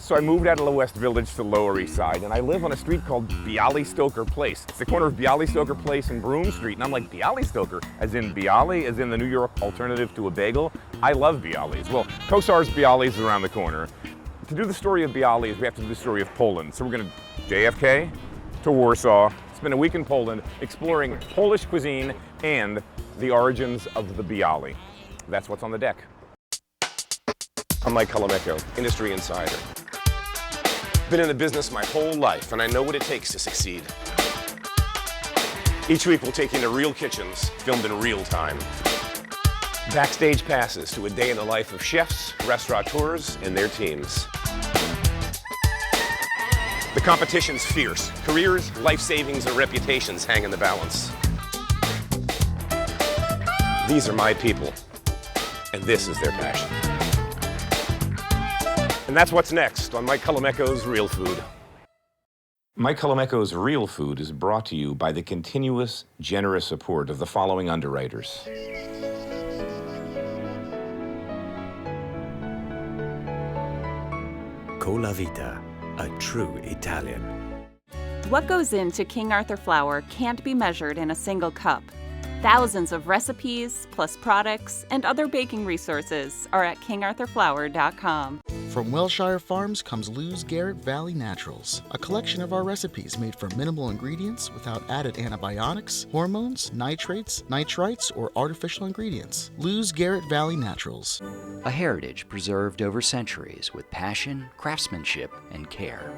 So I moved out of the West Village to Lower East Side, and I live on a street called Bialystock Place. It's the corner of Bialystock Place and Broome Street, and I'm like, Bialystock, as in bialy, as in the New York alternative to a bagel? I love BIALYS. Well, Kosar's BIALYS is around the corner. To do the story of BIALYS, we have to do the story of Poland. So we're gonna JFK to Warsaw, spend a week in Poland, exploring Polish cuisine and the origins of the bialy. That's what's on the deck. I'm Mike Colameco, industry insider. Been in the business my whole life, and I know what it takes to succeed. Each week we'll take you into real kitchens, filmed in real time. Backstage passes to a day in the life of chefs, restaurateurs, and their teams. The competition's fierce. Careers, life savings, and reputations hang in the balance. These are my people, and this is their passion. And that's what's next on Mike Colameco's Real Food. Mike Colameco's Real Food is brought to you by the continuous, generous support of the following underwriters. Colavita, a true Italian. What goes into King Arthur flour can't be measured in a single cup. Thousands of recipes, plus products, and other baking resources are at kingarthurflour.com. From Welshire Farms comes Lou's Garrett Valley Naturals, a collection of our recipes made from minimal ingredients without added antibiotics, hormones, nitrates, nitrites, or artificial ingredients. Lou's Garrett Valley Naturals. A heritage preserved over centuries with passion, craftsmanship, and care.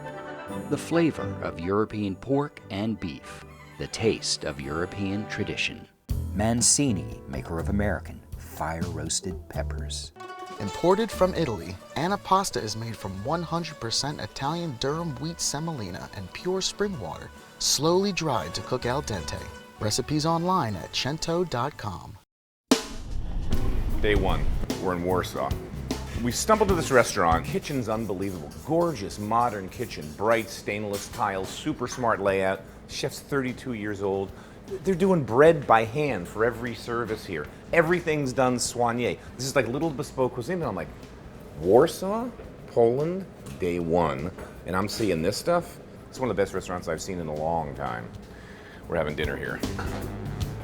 The flavor of European pork and beef. The taste of European tradition. Mancini, maker of American fire-roasted peppers. Imported from Italy, Anna Pasta is made from 100% Italian durum wheat semolina and pure spring water, slowly dried to cook al dente. Recipes online at cento.com. Day one, we're in Warsaw. We stumbled to this restaurant. Kitchen's unbelievable. Gorgeous, modern kitchen. Bright stainless tiles, super smart layout. Chef's 32 years old. They're doing bread by hand for every service here. Everything's done soigné. This is like little bespoke cuisine. And I'm like, Warsaw, Poland, day one. And I'm seeing this stuff. It's one of the best restaurants I've seen in a long time. We're having dinner here.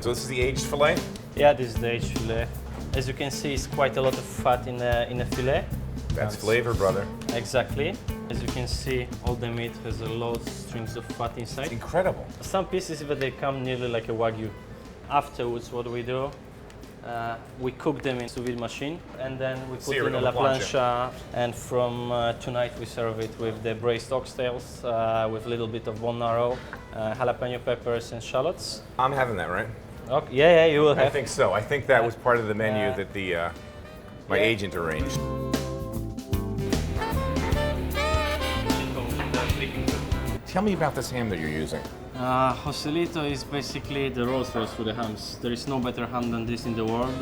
So this is the aged filet? Yeah, this is the aged filet. As you can see, it's quite a lot of fat in the filet. That's flavor, brother. Exactly. As you can see, all the meat has a lot of strings of fat inside. It's incredible. Some pieces, even they come nearly like a Wagyu. Afterwards, what we do, we cook them in sous vide machine, and then we put in a la plancha. And from tonight, we serve it with the braised oxtails, with a little bit of bone marrow, jalapeno peppers, and shallots. I'm having that, right? Okay. Yeah, you will have. I think so. I think that was part of the menu that the my agent arranged. Tell me about this ham that you're using. Joselito is basically the Rolls Royce for the hams. There is no better ham than this in the world.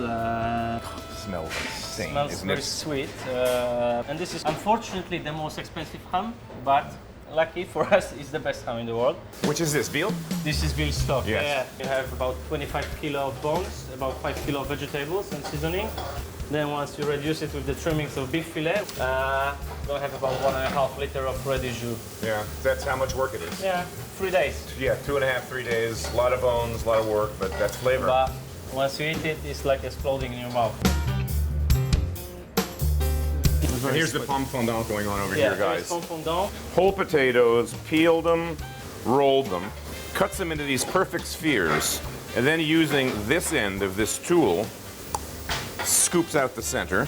Smells insane, Smells isn't very it? sweet. And this is unfortunately the most expensive ham, but lucky for us, it's the best ham in the world. Which is this, veal? This is Bialystock. Yes. Yeah, you have about 25 kilo of bones, about 5 kilo of vegetables and seasoning. Then once you reduce it with the trimmings of beef fillet, you'll have about 1.5 liter of ready jus. Yeah, that's how much work it is. Yeah, 3 days. Yeah, 2.5, 3 days. A lot of bones, a lot of work, but that's flavor. But once you eat it, it's like exploding in your mouth. And here's the pomme fondant going on over here, guys. Pomme fondant. Whole potatoes, peeled them, rolled them, cuts them into these perfect spheres, and then using this end of this tool, scoops out the center.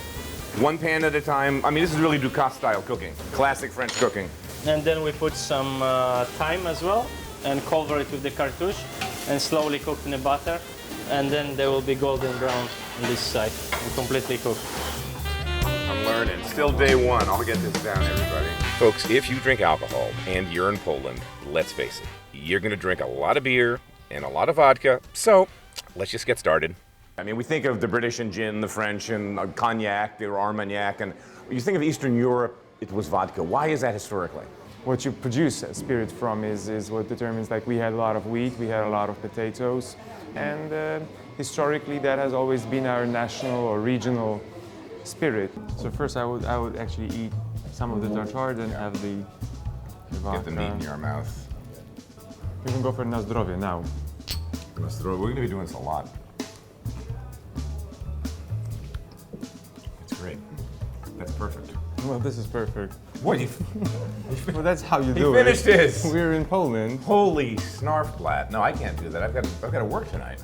One pan at a time. I mean, this is really Ducasse style cooking. Classic French cooking. And then we put some thyme as well and cover it with the cartouche and slowly cook in the butter. And then they will be golden brown on this side and completely cooked. I'm learning. Still day one. I'll get this down, everybody. Folks, if you drink alcohol and you're in Poland, let's face it, you're going to drink a lot of beer and a lot of vodka. So let's just get started. I mean, we think of the British and gin, the French and cognac, or Armagnac, and when you think of Eastern Europe, it was vodka. Why is that historically? What you produce spirit from is what determines, like we had a lot of wheat, we had a lot of potatoes, and historically that has always been our national or regional spirit. So first I would actually eat some of the tartar, then have the Get the meat in your mouth. You can go for na zdrowie now. We're going to be doing this a lot. That's great. That's perfect. Well, this is perfect. What? Well, that's how you He do it. finished his. We're in Poland. Holy snarfblat. No, I can't do that. I've got to work tonight.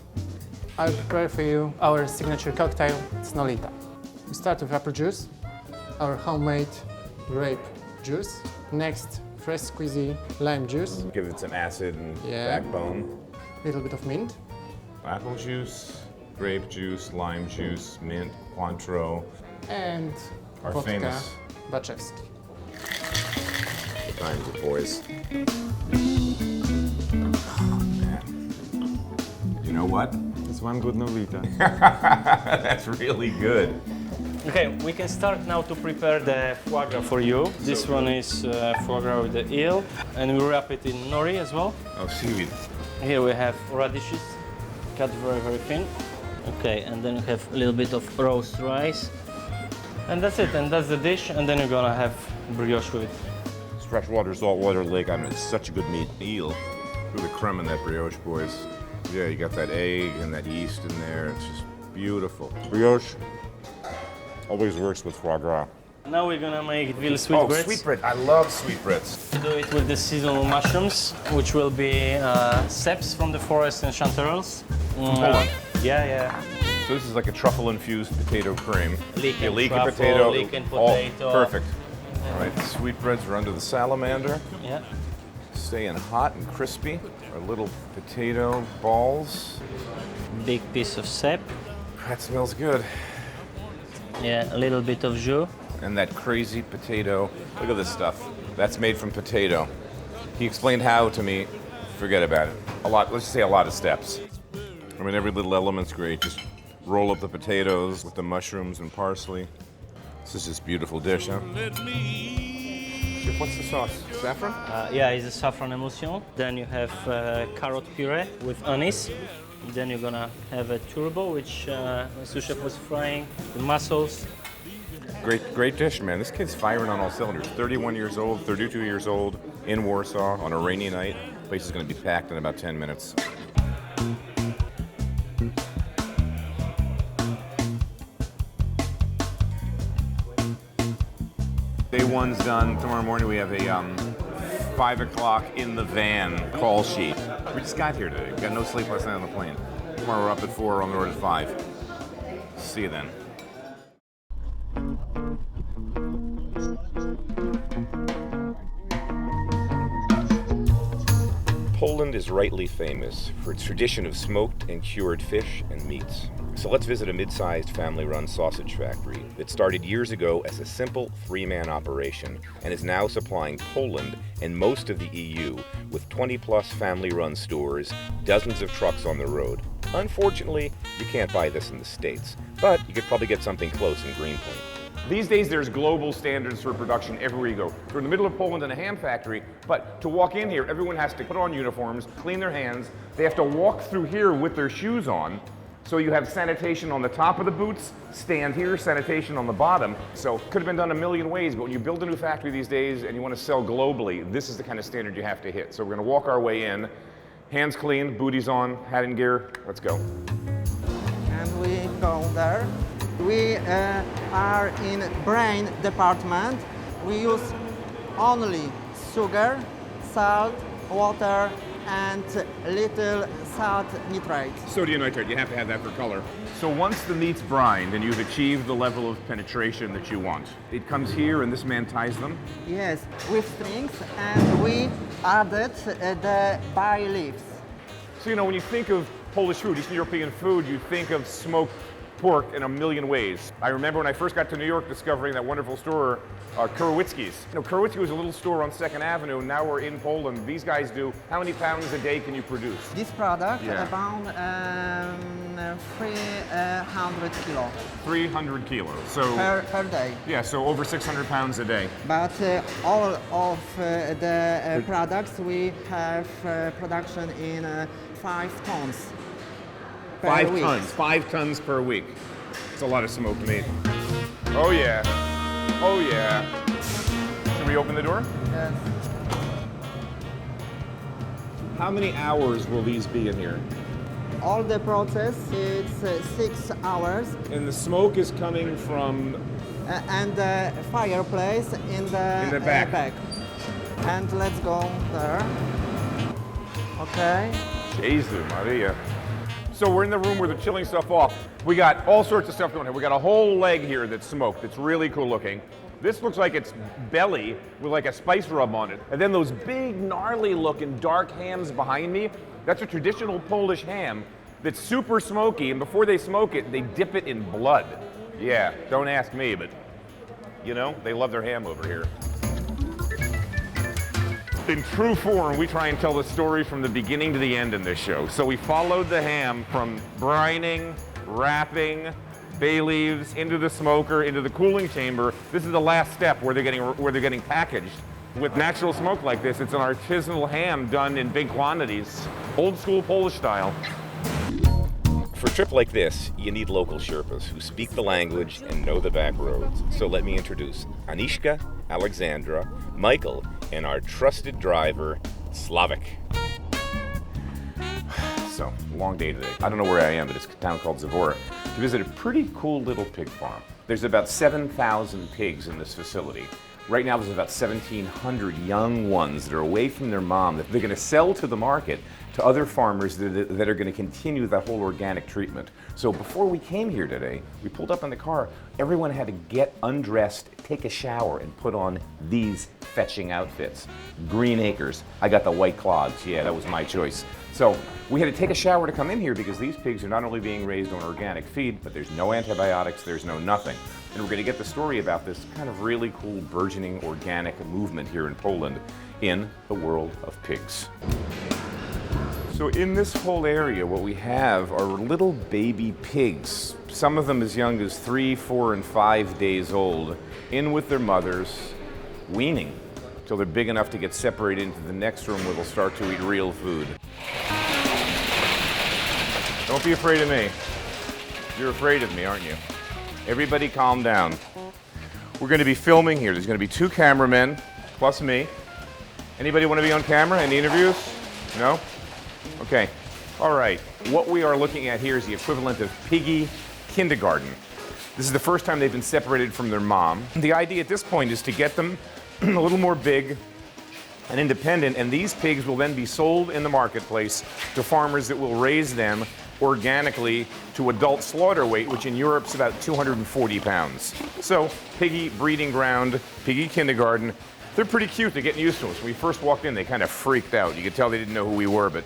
I'll prepare for you our signature cocktail, it's Nolita. We start with apple juice, our homemade grape juice. Next, fresh squeezy lime juice, Give it some acid and Yeah. backbone. little bit of mint, Apple juice, grape juice, lime juice, mint, Cointreau. and Our vodka famous- BACZEWSKI. Good times with boys. You know what? It's one good Nolita. That's really good. Okay, we can start now to prepare the foie gras for you. This one is foie gras with the eel, and we wrap it in nori as well. Oh, seaweed. Here we have radishes, cut very, very thin. Okay, and then we have a little bit of roast rice. And that's it, and that's the dish, and then you're gonna have brioche with it. Freshwater, saltwater lake. I mean, it's such a good meat. Eel. Really creme in that brioche, boys. Yeah, you got that egg and that yeast in there. It's just beautiful. Brioche always works with foie gras. Now we're gonna make veal sweetbreads. sweetbread. I love sweetbreads. Do it with the seasonal mushrooms, which will be ceps from the forest and chanterelles. Poland. Yeah. So this is like a truffle-infused potato cream. Leek Yeah, and leek truffle, and potato. leek and all potato. perfect. All right, the sweetbreads are under the salamander. Yeah. Staying hot and crispy. Our little potato balls. Big piece of cep. That smells good. Yeah, a little bit of jus. And that crazy potato. Look at this stuff. That's made from potato. He explained how to me. Forget about it. Let's just say a lot of steps. I mean, every little element's great. Just roll up the potatoes with the mushrooms and parsley. This is this beautiful dish, huh? Chef, what's the sauce? Saffron? Yeah, it's a saffron emulsion. Then you have carrot puree with anise. Then you're gonna have a turbo, which sous chef was frying. The mussels. Great dish, man. This kid's firing on all cylinders. 31 years old, 32 years old, in Warsaw on a rainy night. Place is gonna be packed in about 10 minutes. Day one's done. Tomorrow morning we have a 5 o'clock in the van call sheet. We just got here today. We got no sleep last night on the plane. Tomorrow we're up at 4, on the road at 5. See you then. Poland is rightly famous for its tradition of smoked and cured fish and meats. So let's visit a mid-sized family-run sausage factory that started years ago as a simple 3-man operation and is now supplying Poland and most of the EU with 20-plus family-run stores, dozens of trucks on the road. Unfortunately, you can't buy this in the States, but you could probably get something close in Greenpoint. These days, there's global standards for production everywhere you go. We're in the middle of Poland in a ham factory, but to walk in here, everyone has to put on uniforms, clean their hands. They have to walk through here with their shoes on. So you have sanitation on the top of the boots, stand here, sanitation on the bottom. So it could have been done a million ways, but when you build a new factory these days and you want to sell globally, this is the kind of standard you have to hit. So we're going to walk our way in. Hands clean, booties on, hat and gear. Let's go. And we go there. We are in brain department. We use only sugar, salt, water, and little salt nitrate. Sodium nitrate, you have to have that for color. So once the meat's brined and you've achieved the level of penetration that you want, it comes here and this man ties them? Yes, with strings, and we added the bay leaves. So, you know, when you think of Polish food, Eastern European food, you think of smoked pork in a million ways. I remember when I first got to New York discovering that wonderful store, Kurowicki's. You know, Kurowicki was a little store on 2nd Avenue, now we're in Poland. These guys do, how many pounds a day can you produce? This product Yeah. about 300 kilo 300 kilos. So, per day. yeah, so over 600 pounds a day. But all of the products we have production in 5 tons. Per 5 week. tons, 5 tons per week. It's a lot of smoked meat. Oh yeah, oh yeah. we open the door? Yes. How many hours will these be in here? All the process is 6 hours. And the smoke is coming from... And the fireplace in the back. And let's go there. Okay. Jesus Maria. So we're in the room where they're chilling stuff off. We got all sorts of stuff going here. We got a whole leg here that's smoked. That's really cool looking. This looks like it's belly with like a spice rub on it. And then those big, gnarly looking dark hams behind me, that's a traditional Polish ham that's super smoky. And before they smoke it, they dip it in blood. Yeah, don't ask me, but you know, they love their ham over here. In true form, we try and tell the story from the beginning to the end in this show. So we followed the ham from brining, wrapping, bay leaves, into the smoker, into the cooling chamber. This is the last step where they're getting packaged. With natural smoke like this, it's an artisanal ham done in big quantities, old school Polish style. For a trip like this, you need local Sherpas who speak the language and know the back roads. So let me introduce Aniszka, Alexandra, Michael, and our trusted driver, Slavik. So, long day today. I don't know where I am, but it's a town called Zavora, to visit a pretty cool little pig farm. There's about 7,000 pigs in this facility. Right now there's about 1,700 young ones that are away from their mom that they're going to sell to the market to other farmers that are going to continue that whole organic treatment. So before we came here today, we pulled up in the car, everyone had to get undressed, take a shower, and put on these fetching outfits. Green Acres. I got the white clogs. Yeah, that was my choice. So we had to take a shower to come in here because these pigs are not only being raised on organic feed, but there's no antibiotics, there's no nothing. And we're going to get the story about this kind of really cool burgeoning organic movement here in Poland in the world of pigs. So in this whole area, what we have are little baby pigs, some of them as young as 3, 4, and 5 days old, in with their mothers, weaning, till they're big enough to get separated into the next room where they'll start to eat real food. Don't be afraid of me. You're afraid of me, aren't you? Everybody calm down. We're going to be filming here. There's going to be 2 cameramen, plus me. Anybody want to be on camera? Any interviews? No? Okay. All right. What we are looking at here is the equivalent of piggy kindergarten. This is the first time they've been separated from their mom. The idea at this point is to get them a little more big and independent, and these pigs will then be sold in the marketplace to farmers that will raise them organically to adult slaughter weight, which in Europe is about 240 pounds. So, piggy breeding ground, piggy kindergarten. They're pretty cute. They're getting used to us. When we first walked in, they kind of freaked out. You could tell they didn't know who we were, but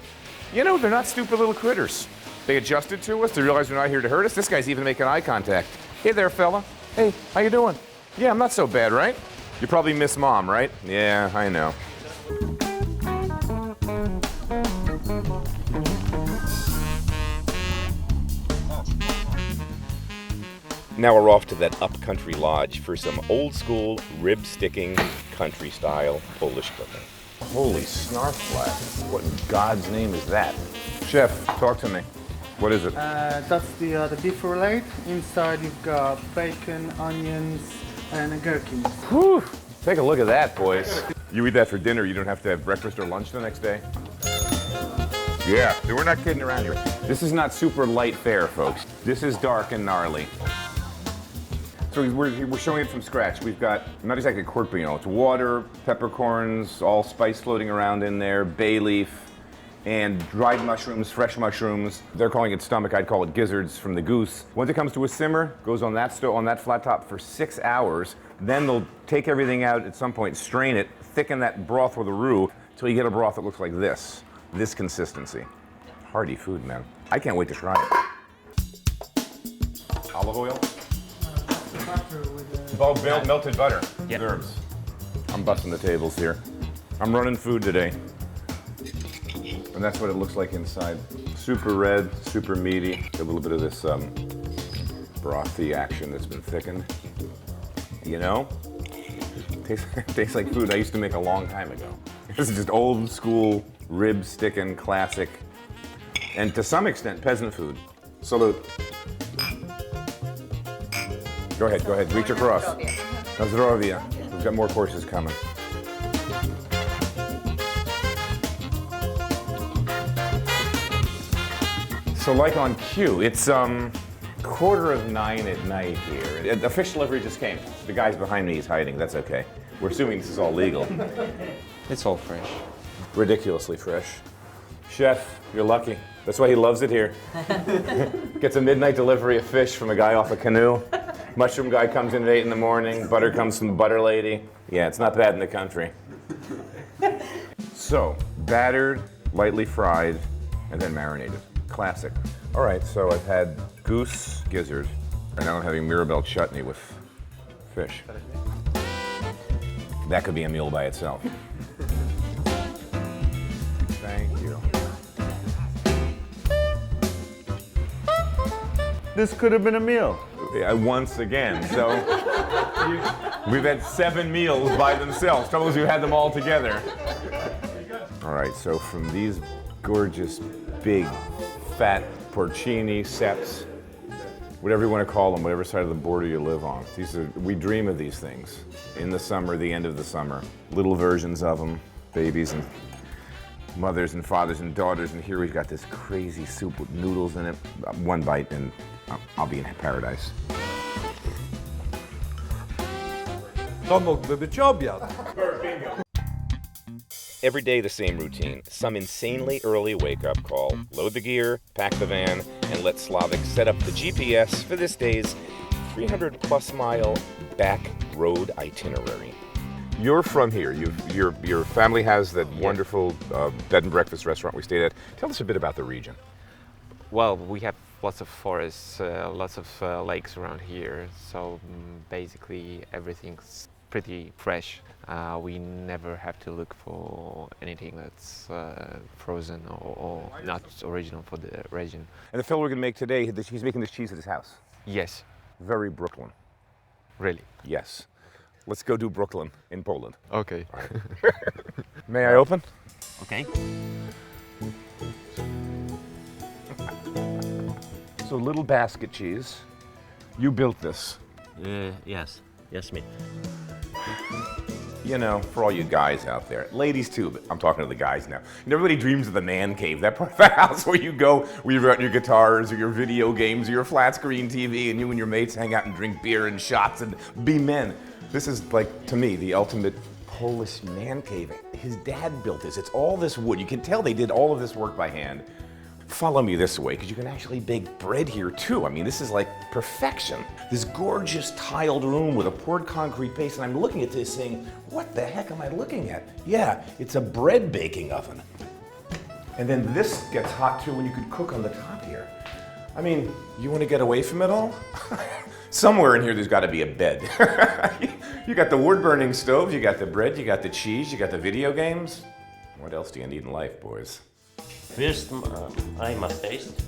you know, they're not stupid little critters. They adjusted to us. They realized they're not here to hurt us. This guy's even making eye contact. Hey there, fella. Hey, how you doing? Yeah, I'm not so bad, right? You probably miss mom, right? Yeah, I know. Now we're off to that upcountry lodge for some old school rib-sticking country style Polish cooking. Holy snarflat. What in God's name is that? Chef, talk to me. What is it? That's the beef fillet. Inside you've got bacon, onions, and gherkins. Whew. Take a look at that, boys. You eat that for dinner, you don't have to have breakfast or lunch the next day? Yeah, we're not kidding around here. This is not super light fare, folks. This is dark and gnarly. So we're showing it from scratch. We've got, not exactly corned beef, it's water, peppercorns, all spice floating around in there, bay leaf, and dried mushrooms, fresh mushrooms. They're calling it stomach, I'd call it gizzards from the goose. Once it comes to a simmer, goes on that stove, on that flat top for 6 hours. Then they'll take everything out at some point, strain it, thicken that broth with a roux, till you get a broth that looks like this consistency. Hearty food, man. I can't wait to try it. Olive oil? Melted butter. Yep. Herbs. I'm busting the tables here. I'm running food today. And that's what it looks like inside. Super red, super meaty. A little bit of this brothy action that's been thickened. You know? Tastes like food I used to make a long time ago. This is just old school, rib sticking, classic, and to some extent, peasant food. Salute. Go ahead, reach across. Na zdrowie. We've got more courses coming. So like on cue, it's 9:15 at night here. The fish delivery just came. The guy's behind me is hiding, that's okay. We're assuming this is all legal. It's all fresh. Ridiculously fresh. Chef, you're lucky. That's why he loves it here. Gets a midnight delivery of fish from a guy off a canoe. Mushroom guy comes in at 8 in the morning. Butter comes from the butter lady. Yeah, it's not bad in the country. So, battered, lightly fried, and then marinated. Classic. All right, so I've had goose gizzard, and now I'm having mirabelle chutney with fish. That could be a meal by itself. Thank you. This could have been a meal. Once again, so we've had 7 meals by themselves. Trouble is, we've had them all together. All right, so from these gorgeous, big, fat porcini sets, whatever you want to call them, whatever side of the border you live on. We dream of these things in the summer, the end of the summer. Little versions of them, babies and mothers and fathers and daughters, and here we've got this crazy soup with noodles in it. One bite and I'll be in paradise. To mógłby być obiad. Every day the same routine. Some insanely early wake-up call, load the gear, pack the van, and let Slavic set up the GPS for this day's 300-plus mile back road itinerary. You're from here. Your family has that wonderful bed and breakfast restaurant we stayed at. Tell us a bit about the region. Well, we have lots of forests, lots of lakes around here, so basically everything's pretty fresh. We never have to look for anything that's frozen or not original for the region. And the fellow we're going to make today, he's making this cheese at his house. Yes. Very Brooklyn. Really? Yes. Let's go do Brooklyn in Poland. Okay. All right. May I open? Okay. So little basket cheese. You built this. Yes, me. You know, for all you guys out there, ladies too, but I'm talking to the guys now. You know, everybody dreams of the man cave, that part of the house where you go, where you've got your guitars or your video games or your flat screen TV and you and your mates hang out and drink beer and shots and be men. This is like, to me, the ultimate Polish man cave. His dad built this. It's all this wood. You can tell they did all of this work by hand. Follow me this way, because you can actually bake bread here too. I mean, this is like perfection. This gorgeous tiled room with a poured concrete base, and I'm looking at this saying, what the heck am I looking at? Yeah, it's a bread baking oven. And then this gets hot too, and you could cook on the top here. I mean, you want to get away from it all? Somewhere in here there's got to be a bed. You got the wood-burning stove, you got the bread, you got the cheese, you got the video games. What else do you need in life, boys? First, I must taste.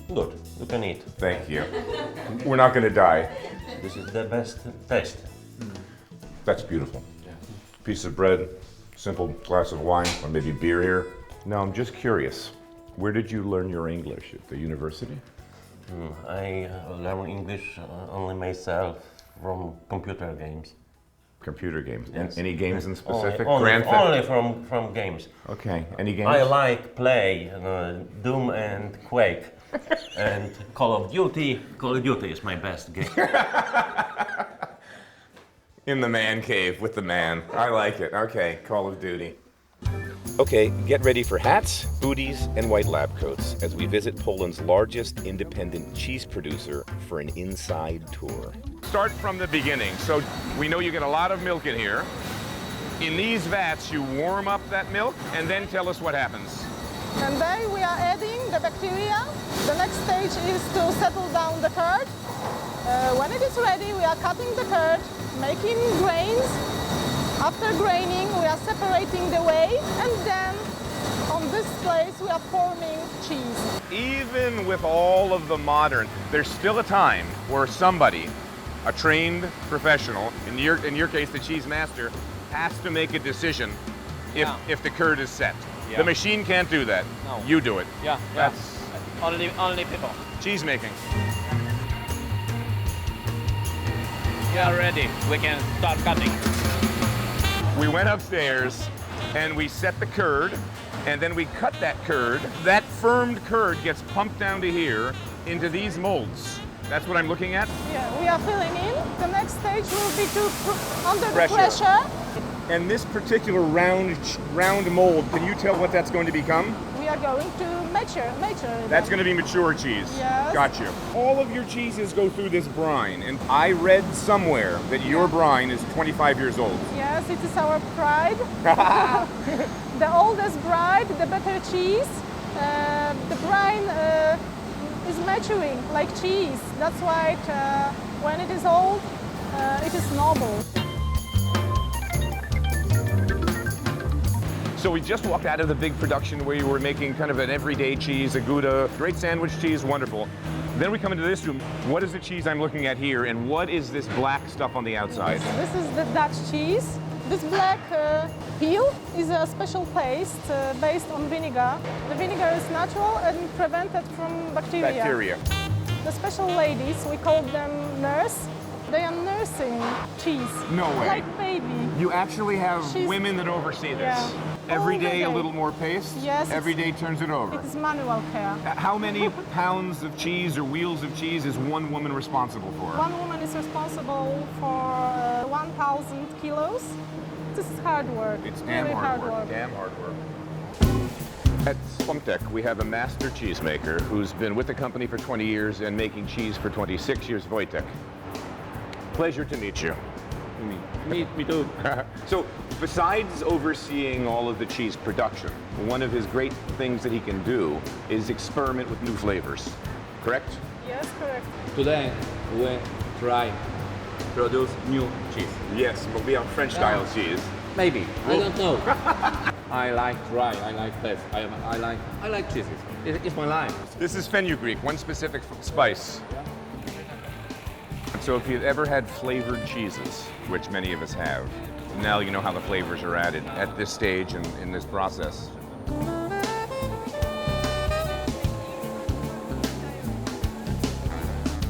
Good, you can eat. Thank you. We're not going to die. This is the best taste. That's beautiful. Piece of bread, simple glass of wine, or maybe beer here. Now, I'm just curious, where did you learn your English? At the university? I learn English only myself from computer games. Computer games? Yes. Any games in specific? Only from games. Okay, any games? I like play Doom and Quake and Call of Duty. Call of Duty is my best game. In the man cave with the man. I like it. Okay, Call of Duty. Okay, get ready for hats, booties, and white lab coats as we visit Poland's largest independent cheese producer for an inside tour. Start from the beginning. So we know you get a lot of milk in here. In these vats, you warm up that milk, and then tell us what happens. And then we are adding the bacteria. The next stage is to settle down the curd. When it is ready, we are cutting the curd, making grains. After graining, we are separating the whey, and then on this place we are forming cheese. Even with all of the modern, there's still a time where somebody, a trained professional, in your case the cheese master, has to make a decision if the curd is set. Yeah. The machine can't do that. No. You do it. Yeah. That's only people. Cheese making. We are ready. We can start cutting. We went upstairs and we set the curd And then we cut that curd. That firmed curd gets pumped down to here into these molds. That's what I'm looking at? Yeah, we are filling in. The next stage will be to under the pressure. And this particular round mold, can you tell what that's going to become? We are going to mature. That's going to be mature cheese. Yes. Got you. All of your cheeses go through this brine, and I read somewhere that your brine is 25 years old. Yes, it is our pride. The oldest brine, the better cheese. The brine is maturing like cheese. That's why when it is old, it is noble. So we just walked out of the big production where you were making kind of an everyday cheese, a Gouda, great sandwich cheese, wonderful. Then we come into this room. What is the cheese I'm looking at here, and what is this black stuff on the outside? This is the Dutch cheese. This black peel is a special paste based on vinegar. The vinegar is natural and prevented from bacteria. The special ladies, we call them nurse. They are nursing cheese. No way. Like baby. You actually have women that oversee this. Yeah. Every day a little more paste? Yes. Every day turns it over? It is manual care. How many pounds of cheese or wheels of cheese is one woman responsible for? One woman is responsible for 1,000 kilos. This is hard work. It's damn really hard work. Damn hard work. At Spomlek, we have a master cheesemaker who's been with the company for 20 years and making cheese for 26 years, Wojciech. Pleasure to meet you. Me too. So, besides overseeing all of the cheese production, one of his great things that he can do is experiment with new flavors, correct? Yes, correct. Today we try produce new cheese. Yes, but we have French-style cheese. Maybe. I don't know. I like dry. I like taste. I like cheeses. It's my life. This is fenugreek, one specific spice. So if you've ever had flavored cheeses, which many of us have, now you know how the flavors are added at this stage and in this process.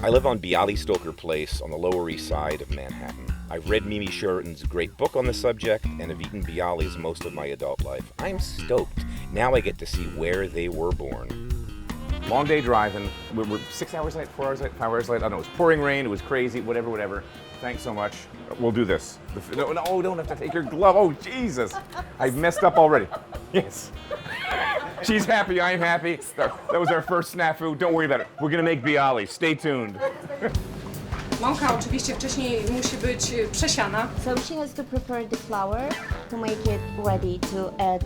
I live on Bialystock Place on the Lower East Side of Manhattan. I've read Mimi Sheridan's great book on the subject and have eaten BIALYS most of my adult life. I'm stoked. Now I get to see where they were born. Long day driving. We're 6 hours late, 4 hours late, 5 hours late. I don't know, it was pouring rain, it was crazy, whatever. Thanks so much. We'll do this. No, don't have to take your glove. Oh, Jesus. I've messed up already. Yes. She's happy, I'm happy. That was our first snafu. Don't worry about it. We're gonna make BIALYS. Stay tuned. Mąka oczywiście wcześniej musi być przesiana. So she has to prepare the flour to make it ready to add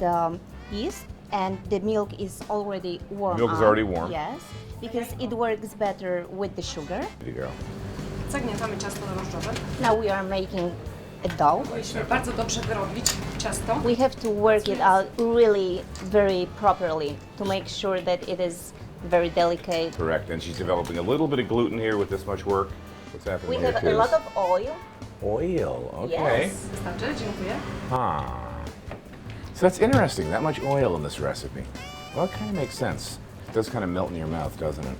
yeast. And the milk is already warm. Milk is already warm. Yes, because it works better with the sugar. There you go. Zagniatamy ciasto drożdżowe. Now we are making a dough. Musimy bardzo dobrze wyrobić ciasto. We have to work it out really very properly to make sure that it is very delicate. Correct, and she's developing a little bit of gluten here with this much work. What's happening We here, have kids? a lot of oil. Oil, okay. Yes. Wystarczy, dziękuję. So that's interesting, that much oil in this recipe. Well, it kind of makes sense. It does kind of melt in your mouth, doesn't it?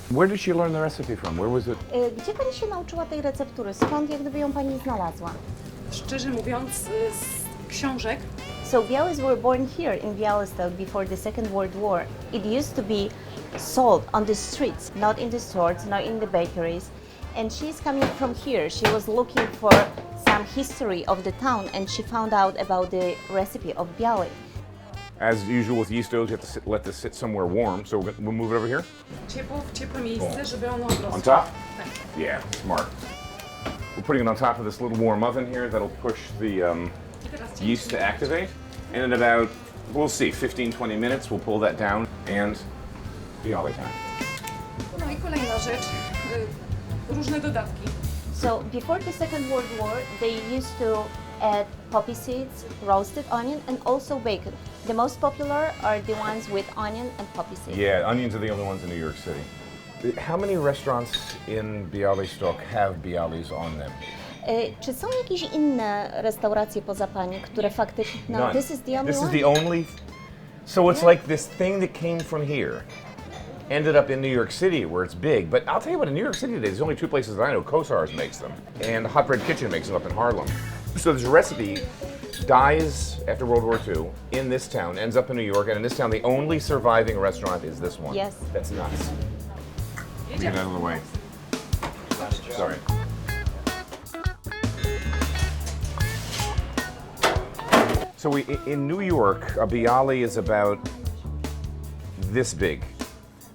Where did she learn the recipe from? Where was it? Gdzie pani się nauczyła tej receptury? Skąd jak gdyby ją pani znalazła? Szczerze mówiąc, z książek. So BIALYS were born here in Bialystock before the Second World War. It used to be sold on the streets, not in the stores, not in the bakeries. And she's coming from here. She was looking for some history of the town and she found out about the recipe of bialy. As usual with yeast doughs, you have to let this sit somewhere warm. So we'll move it over here? Ciepłe miejsce, żeby ono odrosło. On top? Yeah, smart. We're putting it on top of this little warm oven here that'll push the yeast to activate. And in about, we'll see, 15-20 minutes, we'll pull that down and bialy time. No i kolejna rzecz, różne dodatki. So before the Second World War, they used to add poppy seeds, roasted onion, and also bacon. The most popular are the ones with onion and poppy seeds. Yeah, onions are the only ones in New York City. How many restaurants in Bialystock have BIALYS on them? Czy są jakieś inne restauracje poza pani, które faktycznie... No, None. this is the only This one? is the only... So it's like this thing that came from here ended up in New York City where it's big. But I'll tell you what, in New York City today, there's only two places that I know. Kosar's makes them, and Hot Bread Kitchen makes them up in Harlem. So this recipe dies after World War II in this town, ends up in New York, and in this town the only surviving restaurant is this one. Yes. That's nuts. Let me get out of the way. Sorry. So in New York, a bialy is about this big.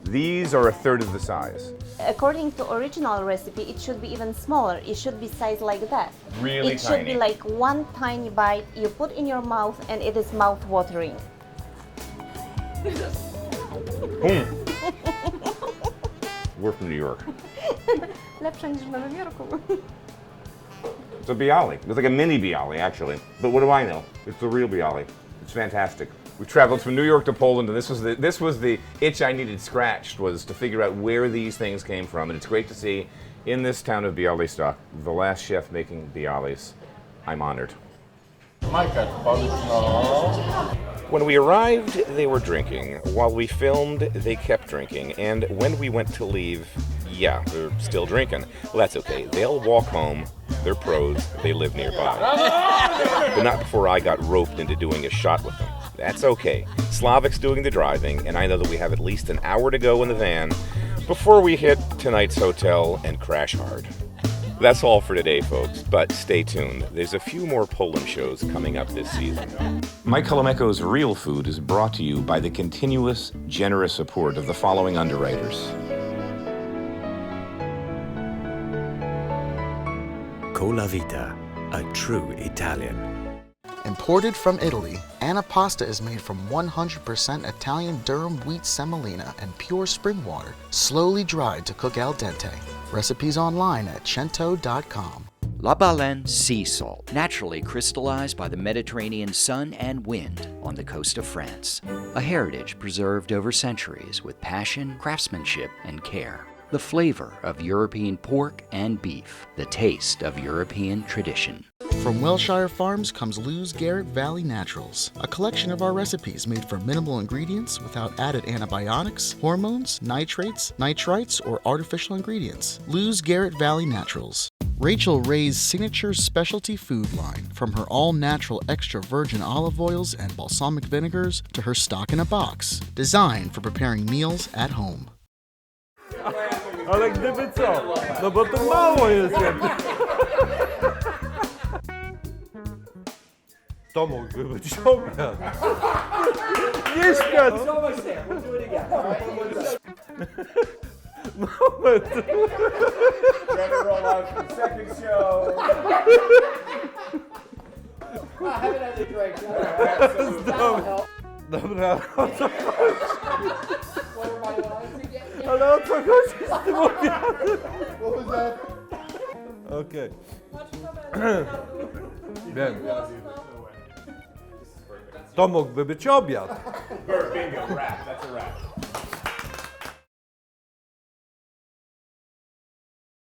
These are a third of the size. According to original recipe, it should be even smaller. It should be sized like that. Really it tiny. should be like one tiny bite you put in your mouth and it is mouth-watering. We're from New York. Lepsze niż w Nowym Jorku. It's a bialy. It's like a mini bialy, actually. But what do I know? It's the real bialy. It's fantastic. We traveled from New York to Poland, and this was the itch I needed scratched, was to figure out where these things came from. And it's great to see in this town of Bialystock, the last chef making bialys. I'm honored. When we arrived, they were drinking. While we filmed, they kept drinking. And when we went to leave, yeah, they're still drinking. Well, that's okay. They'll walk home. They're pros. They live nearby. But not before I got roped into doing a shot with them. That's okay. Slavic's doing the driving, and I know that we have at least an hour to go in the van before we hit tonight's hotel and crash hard. That's all for today, folks, but stay tuned. There's a few more Poland shows coming up this season. Mike Colameco's Real Food is brought to you by the continuous, generous support of the following underwriters. Colavita, a true Italian. Imported from Italy, Anapasta is made from 100% Italian durum wheat semolina and pure spring water, slowly dried to cook al dente. Recipes online at cento.com. La Baleine sea salt, naturally crystallized by the Mediterranean sun and wind on the coast of France. A heritage preserved over centuries with passion, craftsmanship, and care. The flavor of European pork and beef, the taste of European tradition. From Welshire Farms comes Lou's Garrett Valley Naturals, a collection of our recipes made from minimal ingredients without added antibiotics, hormones, nitrates, nitrites, or artificial ingredients. Lou's Garrett Valley Naturals. Rachel Ray's signature specialty food line, from her all-natural extra virgin olive oils and balsamic vinegars to her stock in a box, designed for preparing meals at home. Ale gdyby co? No bo to mało jest jakby. To mógłby być obiad. Nie śmiać! Moment. Never roll out for the second show. I haven't had a drink. Dobra, o co chodzi? Ale o co chodzi z tym obiadem? Okej. Wiem. To mógłby być obiad. Bingo, wrap.